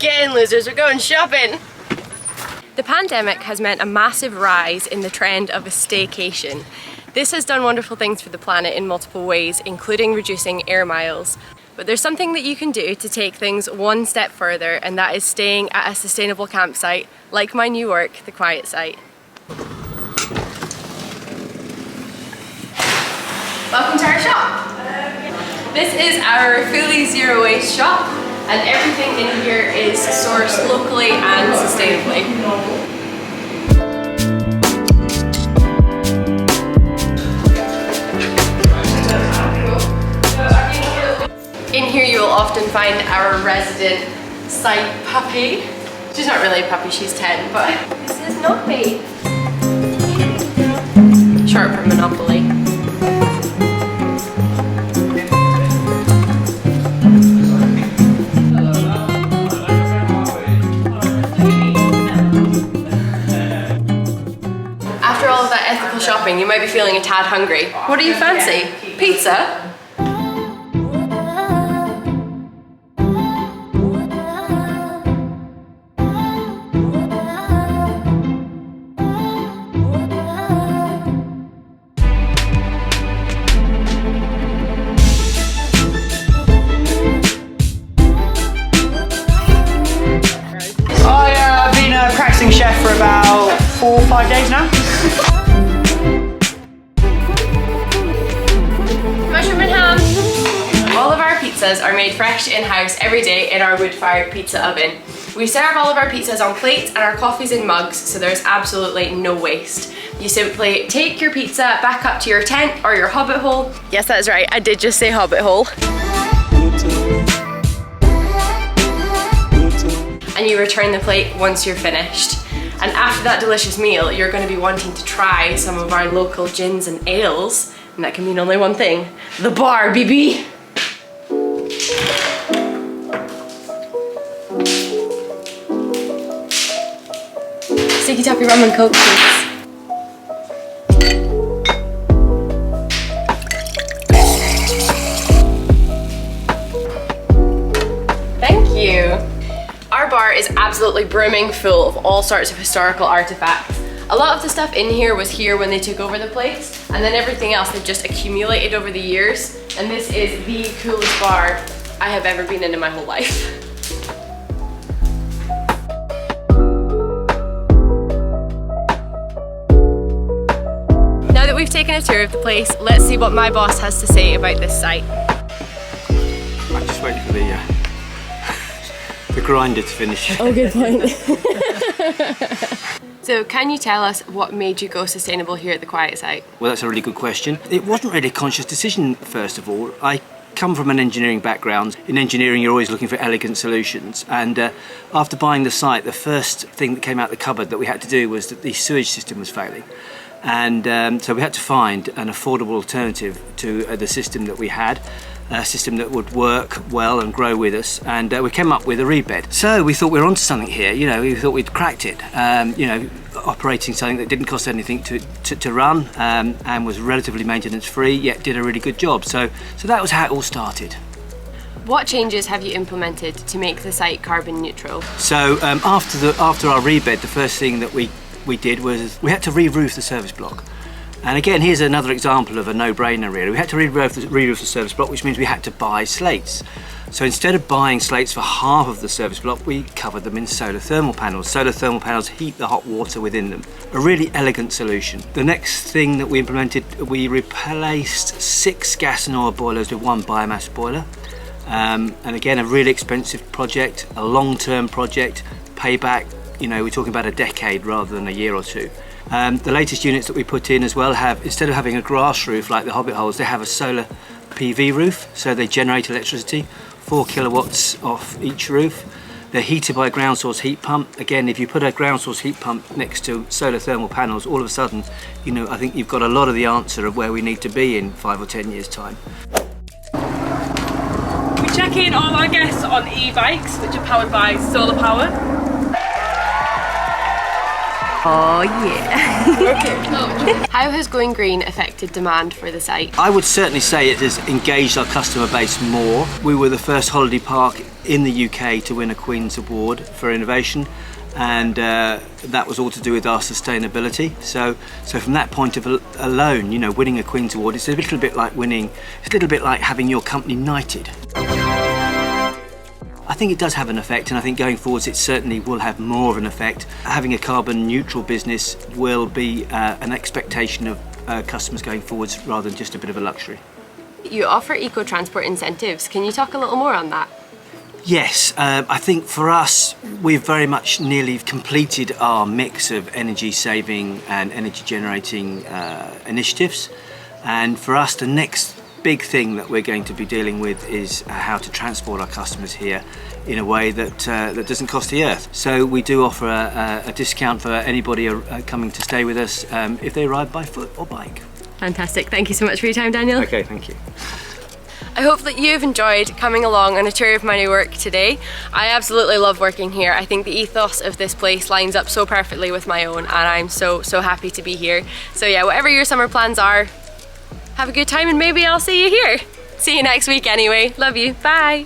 Get in, losers, we're going shopping! The pandemic has meant a massive rise in the trend of a staycation. This has done wonderful things for the planet in multiple ways, including reducing air miles. But there's something that you can do to take things one step further, and that is staying at a sustainable campsite, like my new work, the Quiet Site. Welcome to our shop! This is our fully zero waste shop, and everything in here is sourced locally and sustainably. In here you will often find our resident site puppy. She's not really a puppy, she's 10, but this is Noppy. Short for Monopoly. After all of that ethical shopping, you might be feeling a tad hungry. What do you fancy? Pizza? I've been a practicing chef for about 4 or 5 days now. Mushroom and ham! All of our pizzas are made fresh in-house every day in our wood-fired pizza oven. We serve all of our pizzas on plates and our coffees in mugs, so there's absolutely no waste. You simply take your pizza back up to your tent or your hobbit hole. Yes, that is right, I did just say hobbit hole. And you return the plate once you're finished. And after that delicious meal, you're going to be wanting to try some of our local gins and ales, and that can mean only one thing: the bar, BB! Sticky Tappy Rum and Coke, please. Thank you. Our bar is absolutely brimming full of all sorts of historical artifacts. A lot of the stuff in here was here when they took over the place, and then everything else they've just accumulated over the years, and this is the coolest bar I have ever been in my whole life. Now that we've taken a tour of the place, let's see what my boss has to say about this site. I'm just waiting for the grinder to finish. Oh, good point. So can you tell us what made you go sustainable here at the Quiet Site? Well, that's a really good question. It wasn't really a conscious decision, first of all. I come from an engineering background. In engineering, you're always looking for elegant solutions. And after buying the site, the first thing that came out the cupboard that we had to do was that the sewage system was failing. And so we had to find an affordable alternative to the system that we had. A system that would work well and grow with us, and we came up with a reed bed. So we thought we were onto something here, you know, we thought we'd cracked it, you know, operating something that didn't cost anything to run and was relatively maintenance free, yet did a really good job. So that was how it all started. What changes have you implemented to make the site carbon neutral? So after our reed bed, the first thing that we did was we had to re-roof the service block. And again, here's another example of a no-brainer really. We had to re-roof the service block, which means we had to buy slates. So instead of buying slates for half of the service block, we covered them in solar thermal panels. Solar thermal panels heat the hot water within them. A really elegant solution. The next thing that we implemented, we replaced 6 gas and oil boilers with 1 biomass boiler. And again, a really expensive project, a long-term project, payback, you know, we're talking about a decade rather than a year or two. The latest units that we put in as well have, instead of having a grass roof like the hobbit holes, they have a solar PV roof, so they generate electricity, 4 kilowatts off each roof. They're heated by a ground source heat pump. Again, if you put a ground source heat pump next to solar thermal panels, all of a sudden, you know, I think you've got a lot of the answer of where we need to be in 5 or 10 years' time. We check in all our guests on e-bikes, which are powered by solar power. Oh yeah. Okay. How has going green affected demand for the site? I would certainly say it has engaged our customer base more. We were the first holiday park in the UK to win a Queen's Award for innovation, and that was all to do with our sustainability. So from that point of alone, you know, winning a Queen's Award is a little bit like having your company knighted. I think it does have an effect, and I think going forwards it certainly will have more of an effect. Having a carbon neutral business will be an expectation of customers going forwards rather than just a bit of a luxury. You offer eco-transport incentives. Can you talk a little more on that? Yes, I think for us we've very much nearly completed our mix of energy saving and energy generating initiatives, and for us the next big thing that we're going to be dealing with is how to transport our customers here in a way that that doesn't cost the earth. So we do offer a discount for anybody coming to stay with us if they arrive by foot or bike. Fantastic. Thank you so much for your time, Daniel. Okay, thank you. I hope that you've enjoyed coming along on a tour of my new work today. I absolutely love working here. I think the ethos of this place lines up so perfectly with my own, and I'm so happy to be here. So yeah, whatever your summer plans are, have a good time, and maybe I'll see you here. See you next week anyway. Love you. Bye.